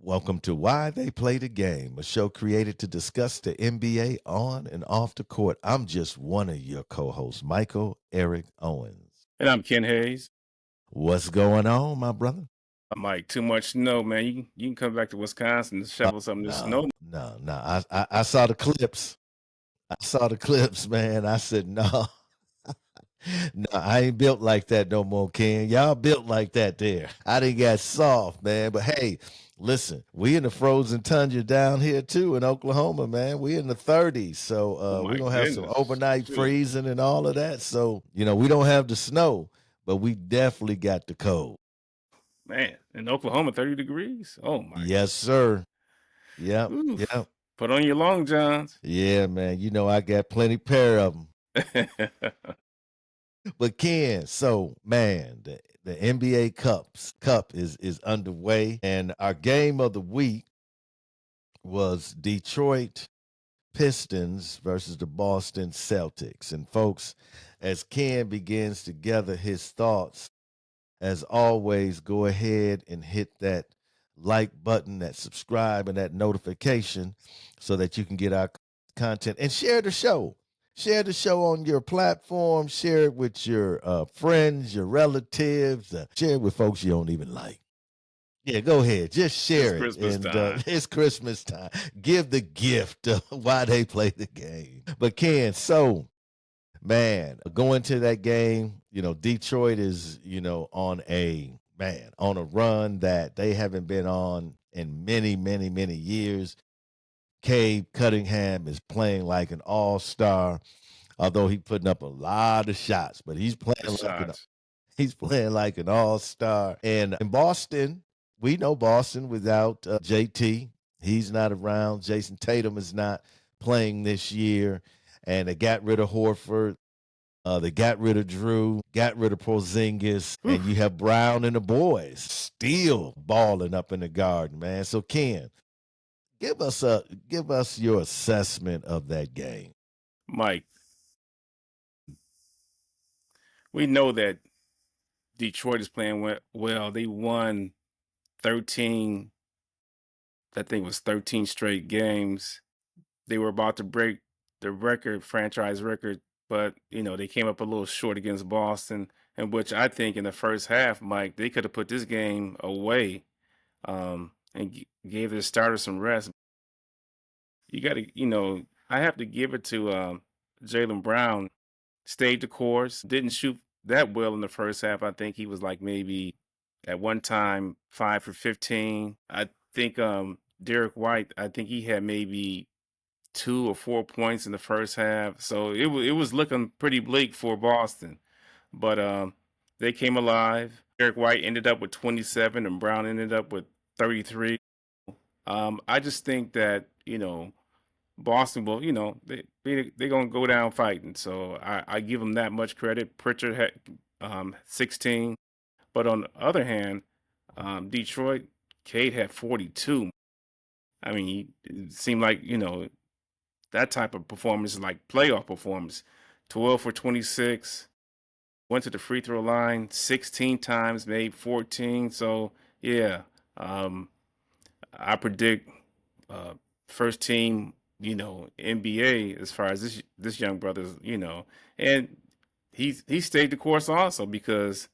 Welcome to Why They Play the Game, a show created to discuss the NBA on and off the court. I'm just one of your co-hosts, Michael Eric Owens. And I'm Ken Hayes. What's going on, my brother? I'm like, too much snow, man. You can come back to Wisconsin to shovel some of this No, snow. no, no. I saw the clips. I saw the clips, man. I said, no, no, I ain't built like that no more, Ken. Y'all built like that there. I didn't get soft, man. But hey, listen, we in the frozen tundra down here too in Oklahoma, man. We in the 30s. So Oh we're my gonna have some goodness. overnight Shoot. freezing and all of that. So, we don't have the snow, but we definitely got the cold. Man, in Oklahoma, 30 degrees. Oh my. Yes, sir. Yep. Oof. Yep. Put on your long johns. Yeah, man. I got plenty pair of them. But Ken, so man, the NBA Cup is underway, and our game of the week was Detroit Pistons versus the Boston Celtics. And folks, as Ken begins to gather his thoughts, as always, go ahead and hit that like button, that subscribe, and that notification so that you can get our content and share the show. Share the show on your platform. Share it with your friends, your relatives. Share it with folks you don't even like. Yeah, go ahead. Just It's share it. Christmas And time. it's Christmas time. Give the gift of why they play the game. But Ken, so man, going to that game, Detroit is, on a run that they haven't been on in many, many, many years. Cade Cunningham is playing like an all-star, although he's putting up a lot of shots, but The shots. he's playing like an all-star. And in Boston, we know Boston without JT. He's not around. Jason Tatum is not playing this year. And they got rid of Horford. They got rid of Drew, got rid of Porzingis, Whew. and you have Brown and the boys still balling up in the garden, man. So Ken, give us your assessment of that game. Mike, we know that Detroit is playing well. They won 13, I think it was 13 straight games. They were about to break the franchise record, but they came up a little short against Boston, in which I think in the first half, Mike, they could have put this game away, and gave their starters some rest. You got to, I have to give it to Jalen Brown. Stayed the course, didn't shoot that well in the first half. I think he was like maybe at one time 5 for 15. I think Derek White, I think he had maybe 2 or 4 points in the first half. So it was looking pretty bleak for Boston. But they came alive. Derek White ended up with 27 and Brown ended up with 33. I just think that, Boston will, they're gonna go down fighting. So I give them that much credit. Pritchard had 16. But on the other hand, Detroit, Cade had 42. I mean, it seemed like, that type of performance is like playoff performance. 12 for 26, went to the free throw line 16 times, made 14. So yeah, um, I predict uh, first team, NBA as far as this young brother's, and he stayed the course also because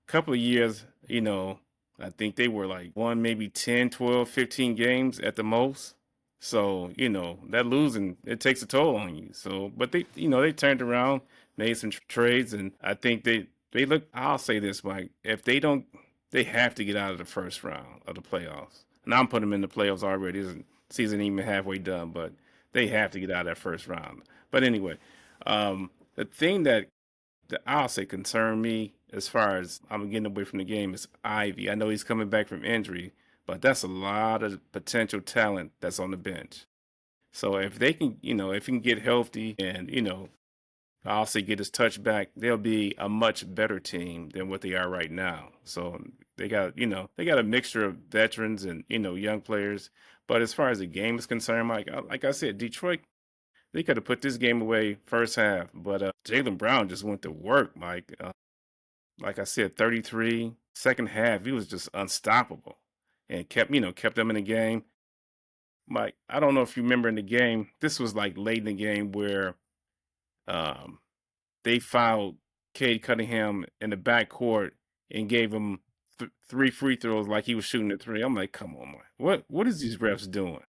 a couple of years, I think they were like won maybe 10, 12, 15 games at the most. So, that losing, it takes a toll on you. So, but they turned around, made some trades, and I think they look, I'll say this, Mike, if they don't, they have to get out of the first round of the playoffs. And I'm putting them in the playoffs already. The season ain't even halfway done, but they have to get out of that first round. But anyway, the thing that I'll say concern me as far as I'm getting away from the game is Ivy. I know he's coming back from injury, but that's a lot of potential talent that's on the bench. So if they can, if he can get healthy and, I'll say get his touch back, they'll be a much better team than what they are right now. So they got a mixture of veterans and, young players. But as far as the game is concerned, like I said, Detroit, they could have put this game away first half, but Jalen Brown just went to work, Mike. Like I said, 33. Second half, he was just unstoppable. and kept them in the game. Mike, I don't know if you remember in the game. This was like late in the game where um, they fouled Cade Cunningham in the backcourt and gave him three free throws like he was shooting a three. I'm like, come on, man. What is these refs doing?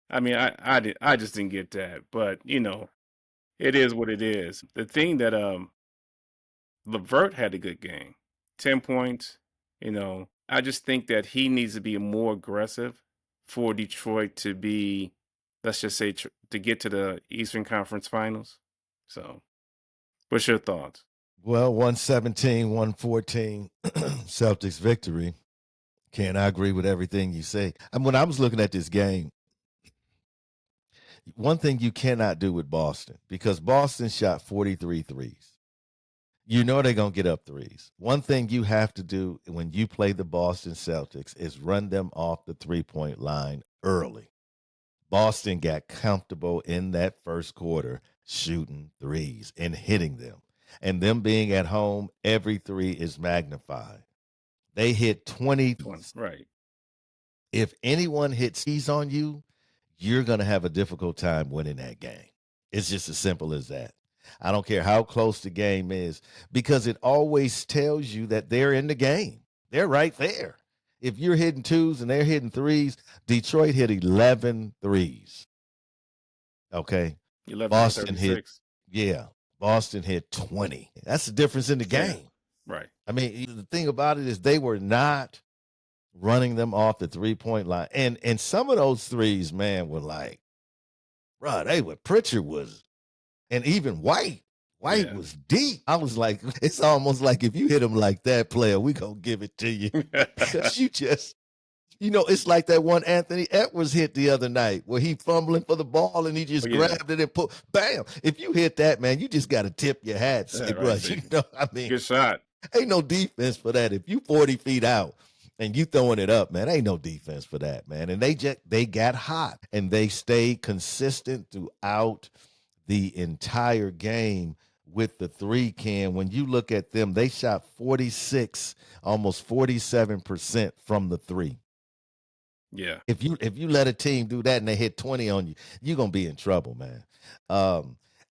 I mean, I just didn't get that. But it is what it is. The thing that Levert had a good game, 10 points. I just think that he needs to be more aggressive for Detroit to be, let's just say, to get to the Eastern Conference Finals. So, what's your thoughts? Well, 117, 114, Celtics victory. Ken, I agree with everything you say. And when I was looking at this game, one thing you cannot do with Boston, because Boston shot 43 threes. You know they're going to get up threes. One thing you have to do when you play the Boston Celtics is run them off the three-point line early. Boston got comfortable in that first quarter shooting threes and hitting them. And them being at home, every three is magnified. They hit 20. 20, right. If anyone hits threes on you, you're going to have a difficult time winning that game. It's just as simple as that. I don't care how close the game is, because it always tells you that they're in the game. They're right there. If you're hitting twos and they're hitting threes, Detroit hit 11 threes. Okay. 11 Boston hit, 36. Boston hit 20. That's the difference in the game. Right. I mean, the thing about it is they were not running them off the three-point line. And some of those threes, man, were like, bro, Pritchard was, and even White Yeah. was deep. I was like, it's almost like if you hit him like that, player, we gonna give it to you. Because you just, it's like that one Anthony Edwards hit the other night where he fumbling for the ball and he just grabbed it and put, bam. If you hit that, man, you just got to tip your hat. Say, bro, I mean, good shot. Ain't no defense for that. If you 40 feet out and you throwing it up, man, ain't no defense for that, man. And they got hot and they stayed consistent throughout the entire game with the three. Can when you look at them, they shot 46, almost 47% from the three. Yeah. If you let a team do that and they hit 20 on you, you're gonna be in trouble, man.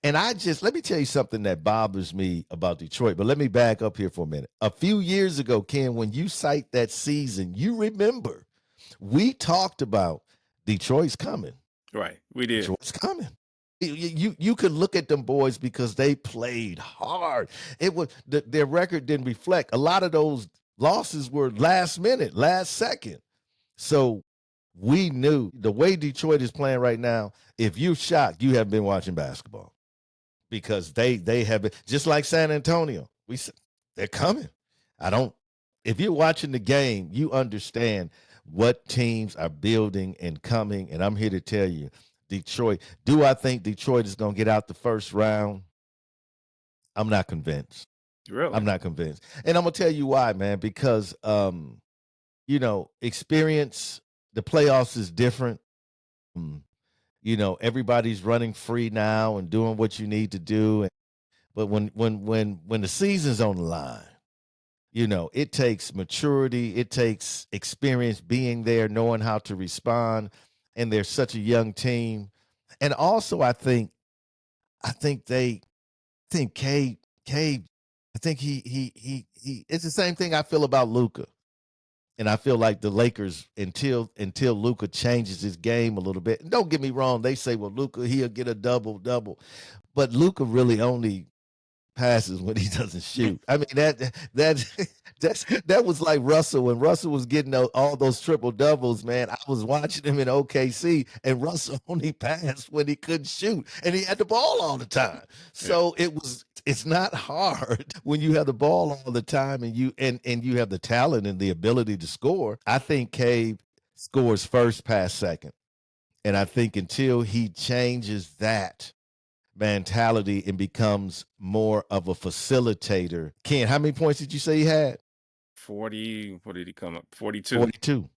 And let me tell you something that bothers me about Detroit, but let me back up here for a minute. A few years ago, Ken, when you cite that season, you remember we talked about Detroit's coming. Right. We did. Detroit's coming. You could look at them boys because they played hard. It was their record didn't reflect. A lot of those losses were last minute, last second. So we knew the way Detroit is playing right now, if you're shocked, you haven't been watching basketball, because they have been just like San Antonio. They're coming. If you're watching the game, you understand what teams are building and coming. And I'm here to tell you, Detroit, do I think Detroit is going to get out the first round? I'm not convinced. Really? I'm not convinced. And I'm going to tell you why, man, because, experience, the playoffs is different. Everybody's running free now and doing what you need to do. But when the season's on the line, it takes maturity, it takes experience being there, knowing how to respond. And they're such a young team. And also, I think Cade, I think he it's the same thing I feel about Luka. And I feel like the Lakers, until Luka changes his game a little bit. And don't get me wrong, they say, well, Luka, he'll get a double. But Luka really only passes when he doesn't shoot. I mean, that was like Russell. When Russell was getting all those triple doubles, man, I was watching him in OKC, and Russell only passed when he couldn't shoot, and he had the ball all the time. So it's not hard when you have the ball all the time and you have the talent and the ability to score. I think Cade scores first, pass second. And I think until he changes that mentality and becomes more of a facilitator. Ken, how many points did you say he had? 40. What did he come up? 42. 42.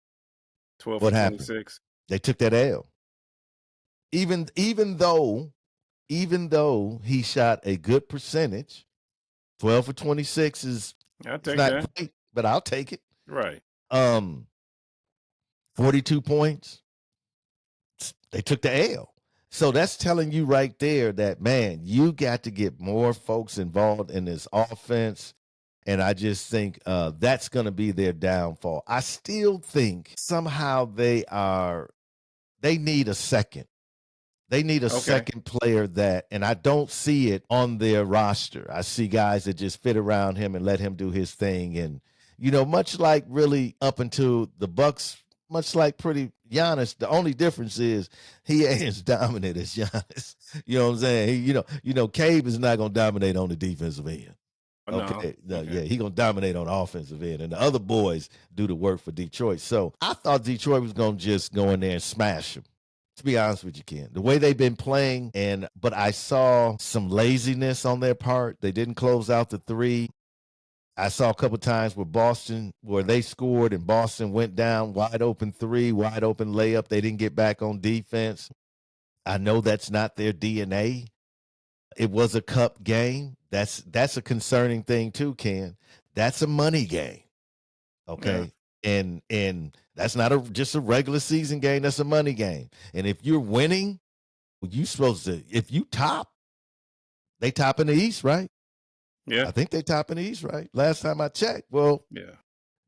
12 What for happened? 26. They took that L. Even though he shot a good percentage, 12 for 26 is I'll take not that. great, but I'll take it. Right. 42 points. They took the L. So that's telling you right there that, man, you got to get more folks involved in this offense. And I just think that's going to be their downfall. I still think somehow they need a second. They need a Okay. second player that, and I don't see it on their roster. I see guys that just fit around him and let him do his thing. And, much like really up until the Bucks, much like pretty Giannis, the only difference is he ain't as dominant as Giannis. You know what I'm saying? Cave is not going to dominate on the defensive end. No. Okay. No, Okay. yeah, he gonna dominate on the offensive end, and the other boys do the work for Detroit. So I thought Detroit was gonna just go in there and smash them. To be honest with you, Ken, the way they've been playing, but I saw some laziness on their part. They didn't close out the three. I saw a couple times where they scored and Boston went down wide open three, wide open layup. They didn't get back on defense. I know that's not their DNA. It was a cup game. That's a concerning thing too, Ken. That's a money game. Yeah. Okay. And that's not just a regular season game, that's a money game. And if you're winning, you supposed to, if you top, they top in the East, right? Yeah. I think they top in the East, right? Last time I checked. Well, Yeah.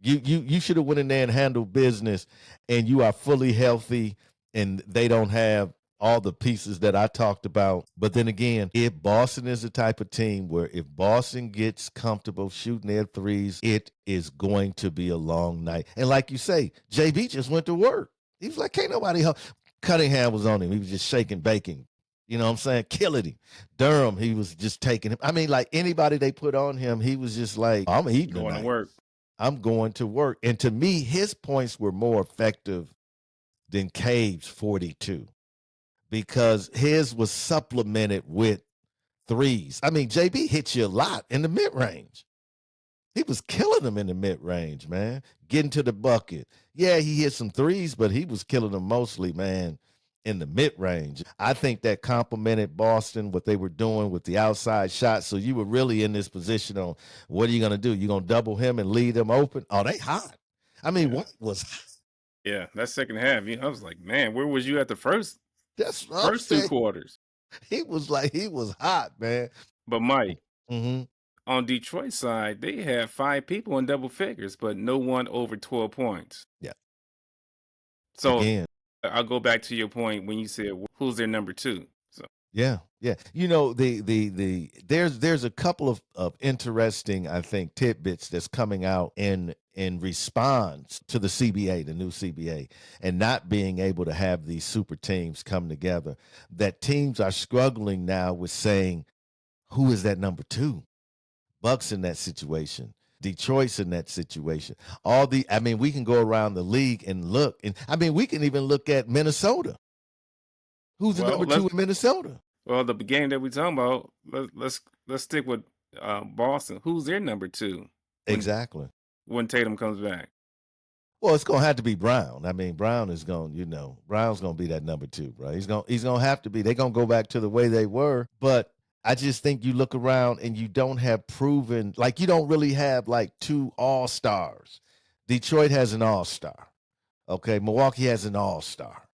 you should have went in there and handled business, and you are fully healthy, and they don't have all the pieces that I talked about. But then again, if Boston is the type of team where if Boston gets comfortable shooting their threes, it is going to be a long night. And like you say, JB just went to work. He was like, can't nobody help. Cunningham was on him. He was just shaking, baking. You know what I'm saying? Killing him. Durham, he was just taking him. I mean, like anybody they put on him, he was just like, I'm eating Going tonight. to work. I'm going to work. And to me, his points were more effective than Cave's 42 because his was supplemented with threes. I mean, JB hit you a lot in the mid range. He was killing them in the mid range, man. Getting to the bucket. Yeah, he hit some threes, but he was killing them mostly, man, in the mid range. I think that complimented Boston, what they were doing with the outside shot. So you were really in this position on what are you going to do? You going to double him and leave them open? Oh, they hot. I mean, Yeah. what was hot? Yeah. That second half, I was like, man, where was you at the first That's what I'm two saying. quarters? He was hot, man. But Mike, Mm-hmm. on Detroit side, they had 5 people in double figures, but no one over 12 points. Yeah. So Again. I'll go back to your point when you said who's their number 2. So Yeah, yeah. There's a couple of interesting, I think, tidbits that's coming out in response to the CBA, the new CBA, and not being able to have these super teams come together. That teams are struggling now with saying, who is that number 2? Bucks in that situation. Detroit's in that situation. I mean, we can go around the league and look, and I mean, we can even look at Minnesota. Who's the number 2 in Minnesota? Well, the game that we're talking about, let's stick with Boston. Who's their number 2? Exactly. When Tatum comes back. Well, it's gonna have to be Brown. I mean, Brown is Brown's gonna be that number 2, right? He's gonna have to be. They're gonna go back to the way they were, but I just think you look around and you don't have proven, like you don't really have like 2 all-stars. Detroit has an all-star. Okay, Milwaukee has an all-star.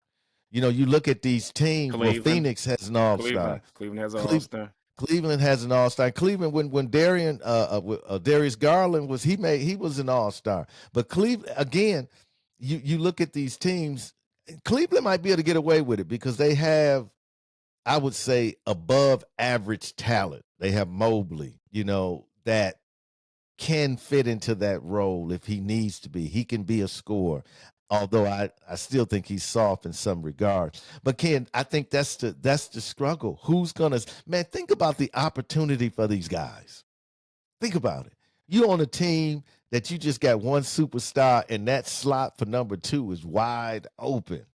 You look at these teams. Well, Phoenix has an all-star. Cleveland has an all-star. Cleveland has an all-star. Cleveland, when Darius Garland he was an all-star. But Cleveland, again, you look at these teams, Cleveland might be able to get away with it because they have, I would say, above average talent. They have Mobley, that can fit into that role if he needs to be. He can be a scorer. Although I still think he's soft in some regard. But Ken, I think that's the struggle. Who's gonna, man, think about the opportunity for these guys. Think about it. You on a team that you just got one superstar and that slot for number 2 is wide open.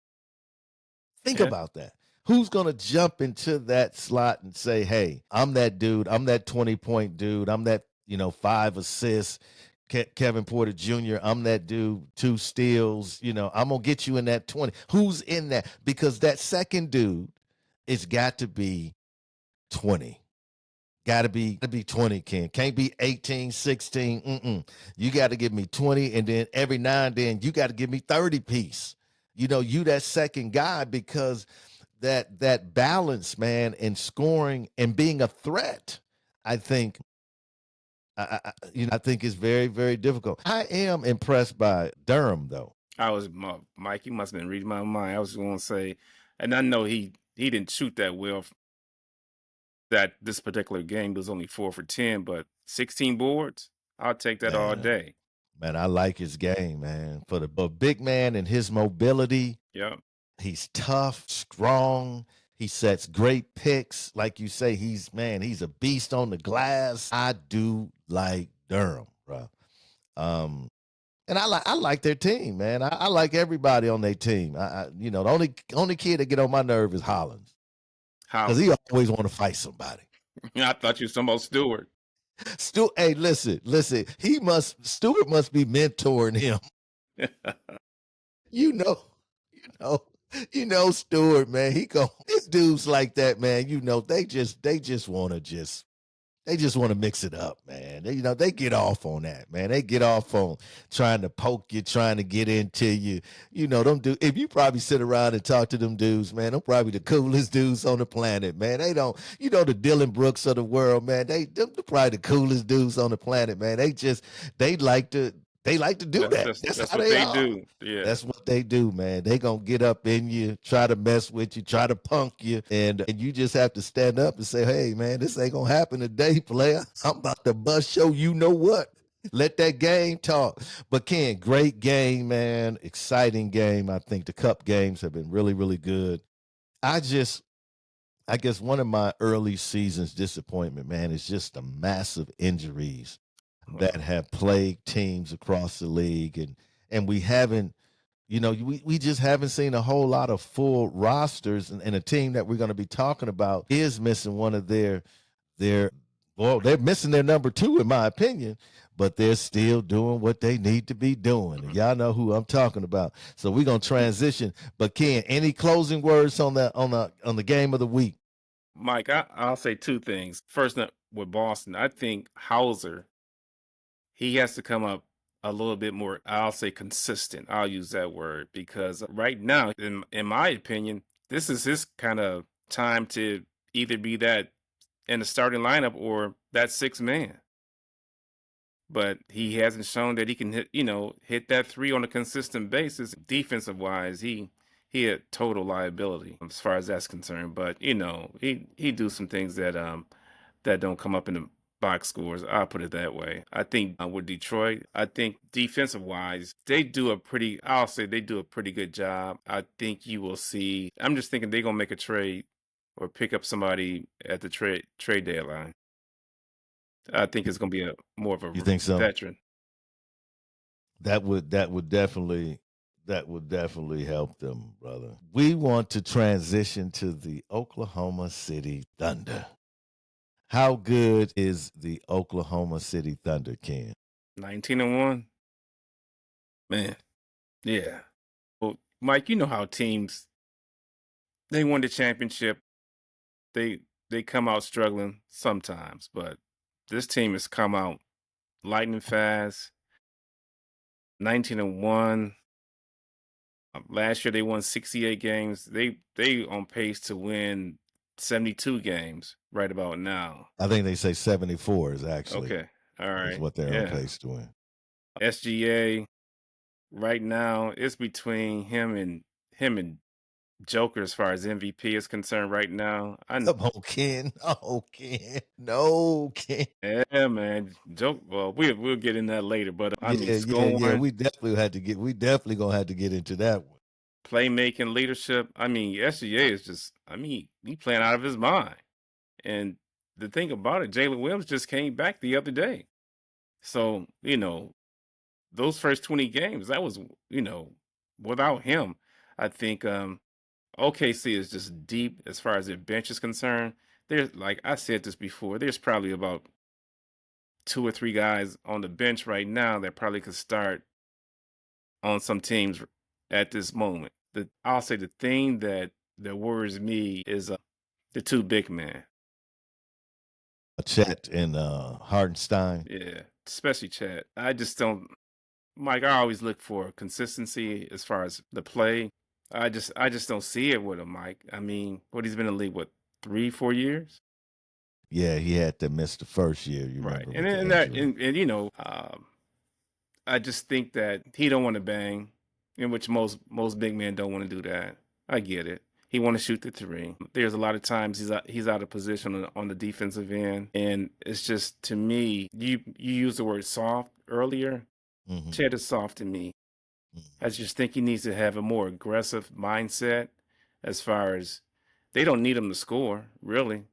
Think about that. Who's going to jump into that slot and say, hey, I'm that dude. I'm that 20-point dude. I'm that, 5 assists. Kevin Porter Jr., I'm that dude, 2 steals. I'm going to get you in that 20. Who's in that? Because that second dude, it's got to be 20. Got to be 20, Ken. Can't be 18, 16. You got to give me 20, and then every now and then you got to give me 30 piece. you that second guy because that balance, man, in scoring and being a threat, I think I think is very, very difficult. I am impressed by Durham though. Mike, you must have been reading my mind. I was going to say, and I know he didn't shoot that well that this particular game. It was only 4 for 10, but 16 boards. I'll take that all Man, day. man, I like his game, man. For the big man and his mobility, Yep. he's tough, strong. He sets great picks. Like you say, he's a beast on the glass. I do like Durham, bro. And I like their team, man. I like everybody on their team. The only kid that get on my nerve is Hollins How? because he always want to fight somebody. I thought you were talking about Stewart. Hey, listen. Stewart must be mentoring him. You know, you know, Stewart, man. These dudes like that, man. They just want to mix it up, man. They get off on that, man. They get off on trying to poke you, trying to get into you. Them dudes. If you probably sit around and talk to them dudes, man, they're probably the coolest dudes on the planet, man. They don't, the Dylan Brooks of the world, man. They're probably the coolest dudes on the planet, man. They like to do that. That's That's how what they they are. do. Yeah. That's what they do, man. They gonna get up in you, try to mess with you, try to punk you, and you just have to stand up and say, "Hey, man, this ain't gonna happen today, player. I'm about to bust show you know what." Let that game talk. But Ken, great game, man. Exciting game. I think the Cup games have been really, really good. I guess one of my early seasons disappointment, man, is just the massive injuries that Wow. have plagued teams across the league, and we haven't, we just haven't seen a whole lot of full rosters, and a team that we're going to be talking about is missing one of their well, they're missing their number two, in my opinion, but they're still doing what they need to be doing. And y'all know who I'm talking about. So we're gonna transition. But Ken, any closing words on the game of the week? Mike, I'll say two things. First, with Boston, I think Hauser, he has to come up a little bit more, I'll say consistent. I'll use that word because right now, in my opinion, this is his kind of time to either be that in the starting lineup or that sixth man. But he hasn't shown that he can hit that three on a consistent basis. Defensive wise, he a total liability as far as that's concerned. But he do some things that don't come up in the box scores. I'll put it that way. I think with Detroit, I think defensive wise, I'll say they do a pretty good job. I think you will see. I'm just thinking they're gonna make a trade or pick up somebody at the trade deadline. I think it's going to be a more of a You think so? veteran. That would definitely help them, brother. We want to transition to the Oklahoma City Thunder. How good is the Oklahoma City Thunder, Ken? 19-1, man. Yeah. Well, Mike, you know how teams they won the championship. They come out struggling sometimes, but this team has come out lightning fast. 19-1. Last year they won 68 games. They on pace to win 72 games right about now. I think they say 74 is actually Okay. All is right. what they're on Yeah. pace to win. SGA right now it's between him and Joker as far as MVP is concerned right now. Come on, Ken. Oh, Ken. No, Ken. Yeah, man. Joke. Well, we'll get in that later, but I mean, Yeah. scoring, We definitely gonna have to get into that one. playmaking, leadership. I mean, SGA is just. I mean, he playing out of his mind. And the thing about it, Jalen Williams just came back the other day. So those first 20 games, that was without him. I think OKC is just deep as far as their bench is concerned. There's, like I said this before, there's probably about two or three guys on the bench right now that probably could start on some teams at this moment. I'll say the thing that worries me is the two big men. Chet and Hardenstein. Yeah, especially Chad. I just don't, Mike. I always look for consistency as far as the play. I just don't see it with him, Mike. I mean, what he's been in the league, what, 3, 4 years? Yeah, he had to miss the first year, you Right. remember, And with the and that injury. and I just think that he don't want to bang, in which most big men don't want to do that. I get it. He want to shoot the three. There's a lot of times he's out of position on the defensive end, and it's just, to me, you used the word soft earlier. Mhm, Chet is soft to me. I mhm. just think he needs to have a more aggressive mindset, as far as they don't need him to score, really.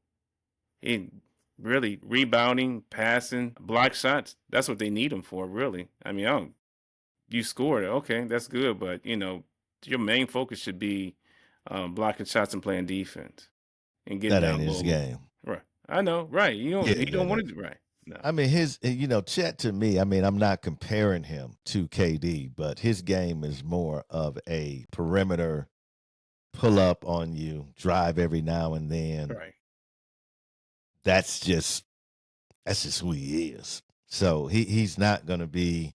He really rebounding, passing, block shots. That's what they need him for, really. I mean, you scored, okay, that's good, but your main focus should be blocking shots and playing defense and getting That ain't down his low. game. Right. I know, right. He Yeah, don't that want ain't. to do right. No. I mean, Chet to me, I mean, I'm not comparing him to KD, but his game is more of a perimeter pull up on you, drive every now and then. Right. That's just who he is. So he's not gonna be,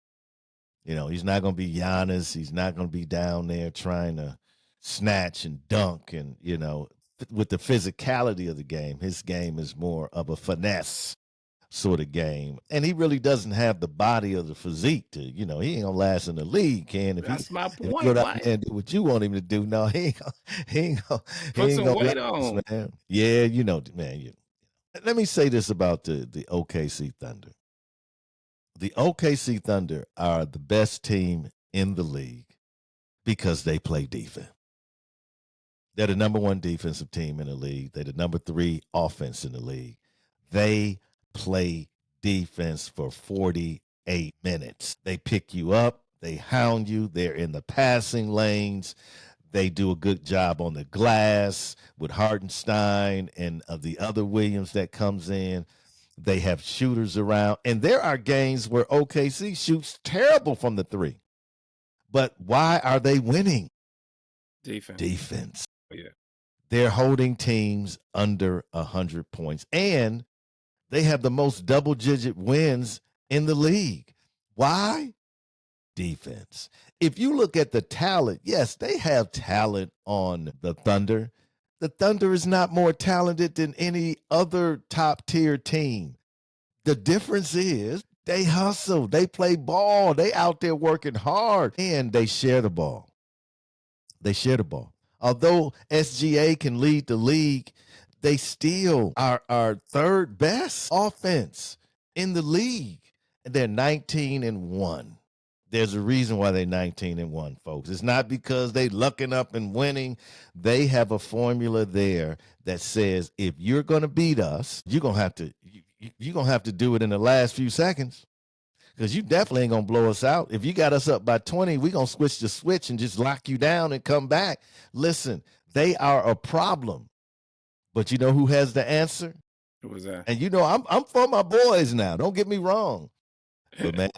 he's not gonna be Giannis. He's not gonna be down there trying to snatch and dunk and with the physicality of the game. His game is more of a finesse sort of game. And he really doesn't have the body or the physique to, he ain't gonna last in the league, Ken. That's my If he go point, down Mike. there and do what you want him to do, no, he Put ain't some gonna weight last, on. man. Yeah, man. Let me say this about the OKC Thunder. The OKC Thunder are the best team in the league because they play defense. They're the number one defensive team in the league. They're the number three offense in the league. They play defense for 48 minutes. They pick you up, they hound you, they're in the passing lanes. They do a good job on the glass with Hartenstein and the other Williams that comes in. They have shooters around. And there are games where OKC shoots terrible from the three. But why are they winning? Defense. Defense. Yeah. They're holding teams under 100 points. And they have the most double-digit wins in the league. Why? Defense. If you look at the talent, yes, they have talent on the Thunder. The Thunder is not more talented than any other top-tier team. The difference is they hustle, they play ball, they out there working hard, and they share the ball. They share the ball. Although SGA can lead the league, they still are our third best offense in the league. And they're 19-1. There's a reason why they're 19-1, folks. It's not because they lucking up and winning. They have a formula there that says if you're going to beat us, you're gonna have to do it in the last few seconds because you definitely ain't gonna blow us out. If you got us up by 20, we're gonna switch the switch and just lock you down and come back. Listen, they are a problem. But you know who has the answer? Who was that? And I'm for my boys now. Don't get me wrong. But man,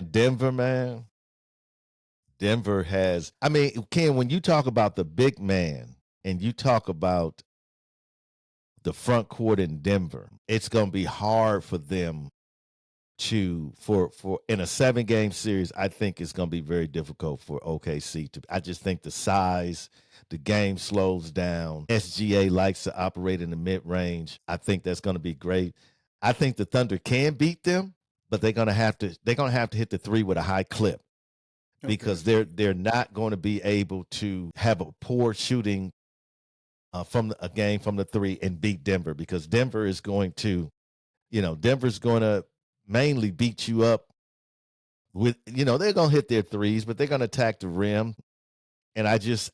Denver has, I mean, Ken, when you talk about the big man and you talk about the front court in Denver, it's gonna be hard for them to for in a 7-game series. I think it's going to be very difficult for OKC to. I just think the size, the game slows down. SGA likes to operate in the mid range. I think that's going to be great. I think the Thunder can beat them, but they're going to have to hit the three with a high clip Okay. because they're not going to be able to have a poor shooting a game from the three and beat Denver because Denver's going to mainly beat you up with they're gonna hit their threes, but they're gonna attack the rim. And I don't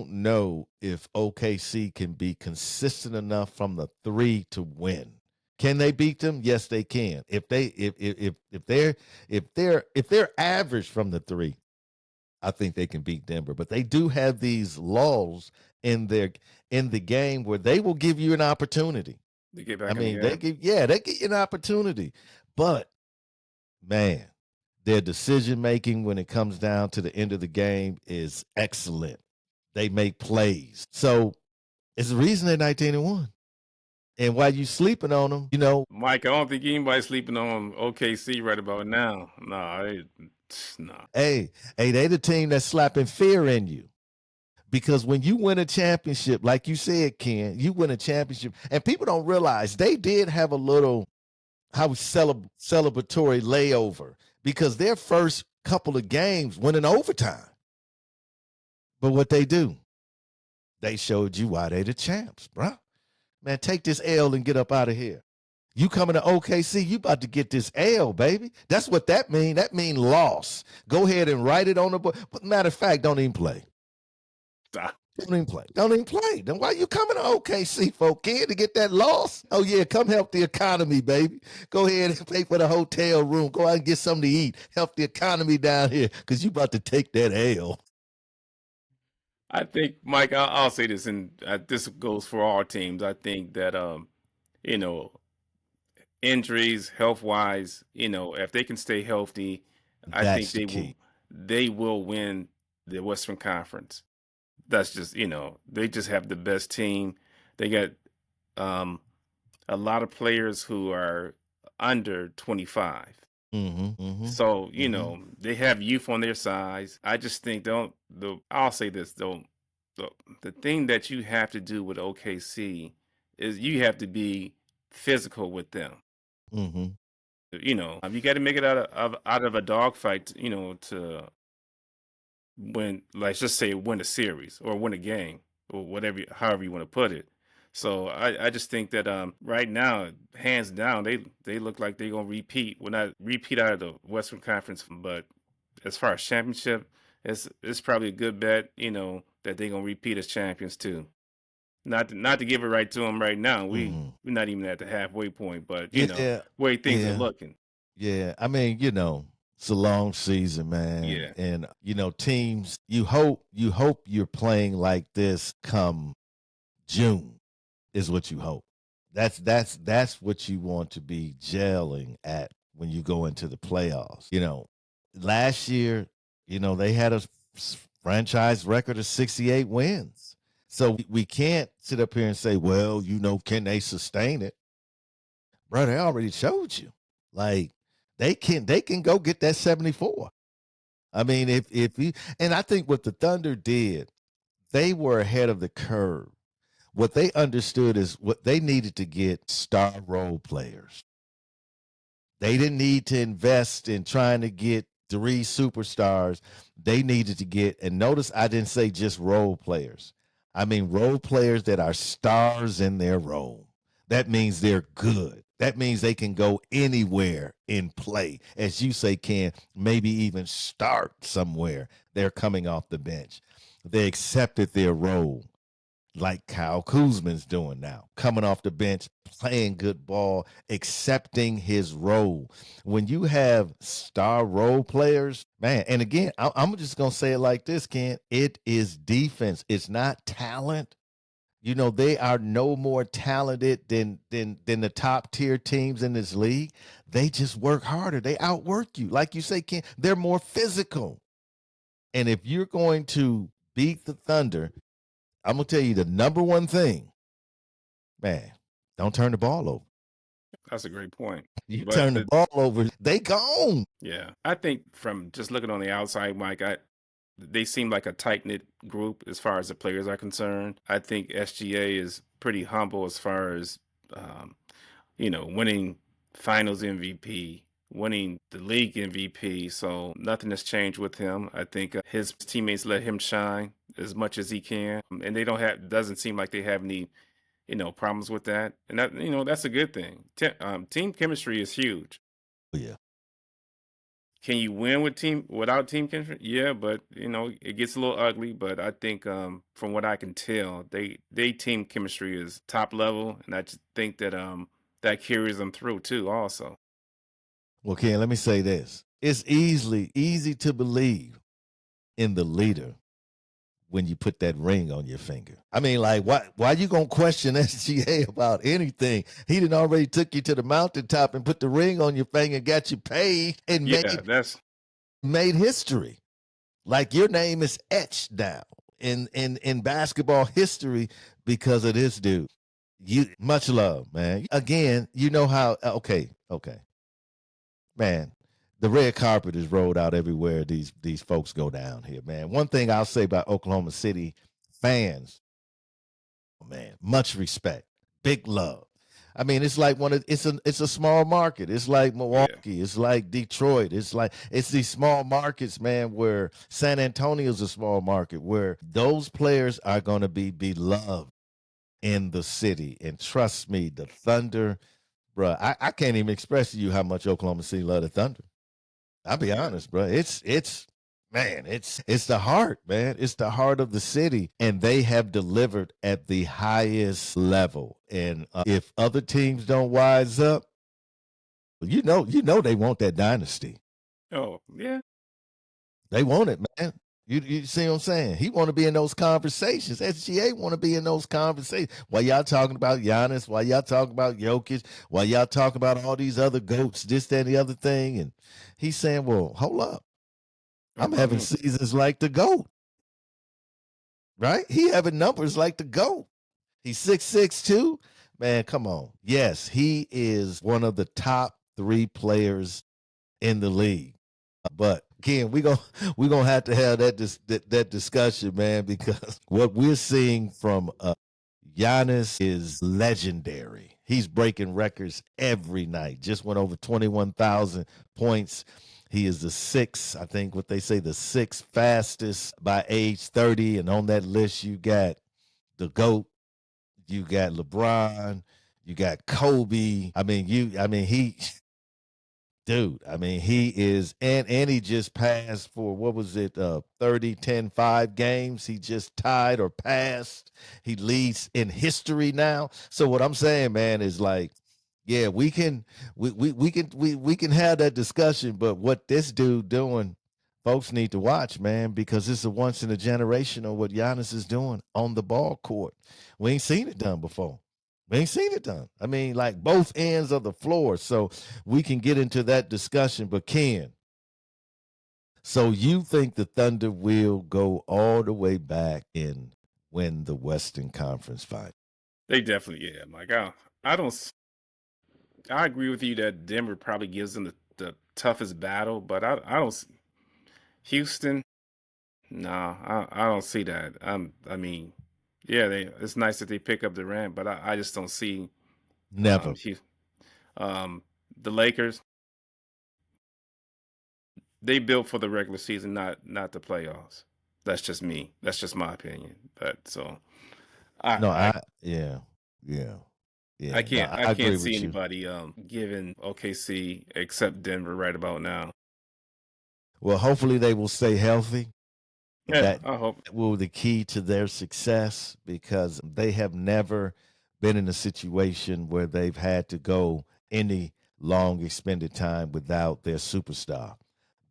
know if OKC can be consistent enough from the three to win. Can they beat them? Yes, they can. If they're average from the three, I think they can beat Denver. But they do have these lulls in the game where they will give you an opportunity. To get I back in the mean, they game. give they get you an opportunity. But man, their decision making when it comes down to the end of the game is excellent. They make plays. So it's the reason they're 19-1. And while you sleeping on them, Mike, I don't think anybody's sleeping on OKC right about now. No, No. Hey, they the team that's slapping fear in you. Because when you win a championship, like you said, Ken, you win a championship, and people don't realize they did have a little celebratory layover because their first couple of games went in overtime. But what they do, they showed you why they the champs, bro. Man, take this L and get up out of here. You coming to OKC, you about to get this L, baby. That's what that mean. That mean loss. Go ahead and write it on the board. Matter of fact, don't even play. Stop. Don't even play. Don't even play. Then why you coming to OKC for, kid, to get that loss? Oh, yeah, come help the economy, baby. Go ahead and pay for the hotel room. Go out and get something to eat. Help the economy down here because you about to take that L. I think, Mike, I'll say this, and this goes for all teams. I think that, you know, injuries, health wise, if they can stay healthy, I think That's the key. they will win the Western Conference. That's just, they just have the best team. They got a lot of players who are under 25. So, they have youth on their sides. I just think I'll say this though, the thing that you have to do with OKC is you have to be physical with them. You got to make it out of a dogfight, to win, let's just say win a series or win a game or whatever, however you want to put it. So I just think that right now, hands down, they look like they're gonna repeat. Well, not repeat out of the Western Conference, but as far as championship, it's probably a good bet, that they're gonna repeat as champions too. Not to give it right to them right now. We're not even at the halfway point, but Yeah, way things are yeah, looking. yeah. I mean, it's a long season, man. Yeah. And teams, you hope you're playing like this come June is what you hope. That's what you want to be gelling at when you go into the playoffs. Last year, they had a franchise record of 68 wins. So we can't sit up here and say, well, can they sustain it? Bro, they already showed you. Like they can go get that 74. I mean, if you, and I think what the Thunder did, they were ahead of the curve. What they understood is what they needed to get star role players. They didn't need to invest in trying to get 3 superstars. They needed to get, and notice I didn't say just role players. I mean role players that are stars in their role. That means they're good. That means they can go anywhere and play. As you say, Ken, maybe even start somewhere. They're coming off the bench. They accepted their role like Kyle Kuzma's doing now, coming off the bench, playing good ball, accepting his role. When you have star role players, man, and again, I'm just going to say it like this, Ken, it is defense. It's not talent. They are no more talented than the top tier teams in this league. They just work harder. They outwork you. Like you say, Ken, they're more physical. And if you're going to beat the Thunder, I'm gonna tell you the number one thing, man. Don't turn the ball over. That's a great point. You But turn the ball over, they gone. yeah, I think from just looking on the outside, Mike, they seem like a tight knit group as far as the players are concerned. I think SGA is pretty humble as far as winning Finals MVP, winning the league MVP. So nothing has changed with him. I think his teammates let him shine as much as he can, and they doesn't seem like they have any problems with that, and that's a good thing. Team chemistry is huge. Oh, yeah. Can you win without team chemistry? Yeah, but it gets a little ugly. But I think from what I can tell, they team chemistry is top level, and I just think that that carries them through too. Also, Well, Ken, let me say this. It's easy to believe in the leader when you put that ring on your finger. I mean, like, why you gonna question SGA about anything? He done already took you to the mountaintop and put the ring on your finger, got you paid, and yeah, that's made history. Like your name is etched down in basketball history because of this dude. You much love, man. Again, you know how okay. Man. the red carpet is rolled out everywhere these folks go down here, man. One thing I'll say about Oklahoma City fans, man, much respect, big love. I mean, it's like it's a small market. It's like Yeah. Milwaukee. It's like Detroit. It's these small markets, man, where San Antonio's a small market where those players are going to be beloved in the city. And trust me, the Thunder, bro, I can't even express to you how much Oklahoma City love the Thunder. I'll be Yeah. honest, bro. It's man, it's the heart, man. It's the heart of the city, and they have delivered at the highest level. And if other teams don't wise up, you know they want that dynasty. Oh, yeah. They want it, man. You see what I'm saying? He want to be in those conversations. SGA want to be in those conversations. While y'all talking about Giannis, while y'all talking about Jokic, while y'all talking about all these other goats, this, that, and the other thing, and he's saying, "Well, hold up, What I'm about having me? seasons like the GOAT, right? He having numbers like the GOAT. He's 6'6" too. Man, come on. Yes, he is one of the top 3 players in the league. But Ken, we gonna have to have that discussion, man, because what we're seeing from Giannis is legendary. He's breaking records every night. Just went over 21,000 points. He is the sixth, I think what they say, the sixth fastest by age 30. And on that list, you got the GOAT, you got LeBron, you got Kobe. He dude, I mean, he is, and he just passed for, what was it, 30, 10, 5 games. He just tied or passed. He leads in history now. So what I'm saying, man, is like, yeah, we can have that discussion, but what this dude doing, folks need to watch, man, because it's a once in a generation of what Giannis is doing on the ball court. We ain't seen it done before. We ain't seen it done. I mean, like both ends of the floor. So we can get into that discussion. But Ken, so you think the Thunder will go all the way back and win the Western Conference Final? They definitely, yeah, Mike. I don't. I agree with you that Denver probably gives them the toughest battle, but I don't. Houston, no, I don't see that. I mean, yeah, it's nice that they pick up Durant, but I just don't see Never. Houston. The Lakers, they built for the regular season, not the playoffs. That's just me. That's just my opinion. But so No, I yeah, yeah, I yeah. No, can't I I can't agree see with you. anybody giving OKC except Denver right about now. Well, hopefully they will stay healthy. Yeah, That I hope. will be the key to their success because they have never been in a situation where they've had to go any long expended time without their superstar.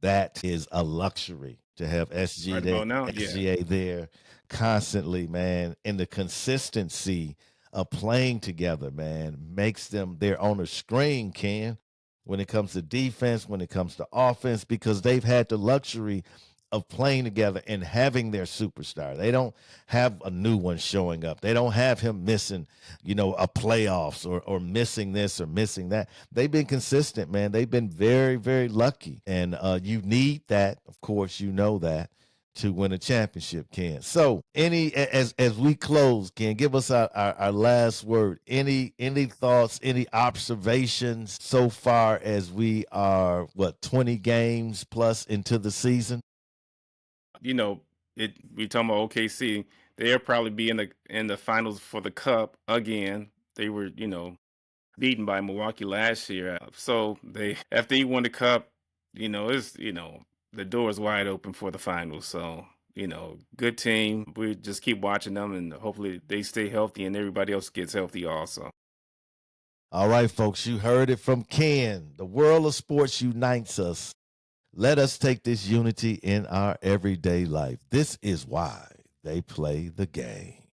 That is a luxury to have Right about now, yeah. SGA there constantly, man. And the consistency of playing together, man, makes them their on the screen, Ken, when it comes to defense, when it comes to offense, because they've had the luxury of playing together and having their superstar. They don't have a new one showing up. They don't have him missing, a playoffs or missing this or missing that. They've been consistent, man. They've been very, very lucky. And you need that, of course, you know that to win a championship, Ken. So as we close, Ken, give us our last word. Any thoughts, any observations so far as we are 20 games plus into the season? You know, we talking about OKC. They'll probably be in the finals for the cup again. They were, beaten by Milwaukee last year. So they after he won the cup, it's the door is wide open for the finals. So, good team. We just keep watching them and hopefully they stay healthy and everybody else gets healthy also. All right, folks, you heard it from Ken. The world of sports unites us. Let us take this unity in our everyday life. This is why they play the game.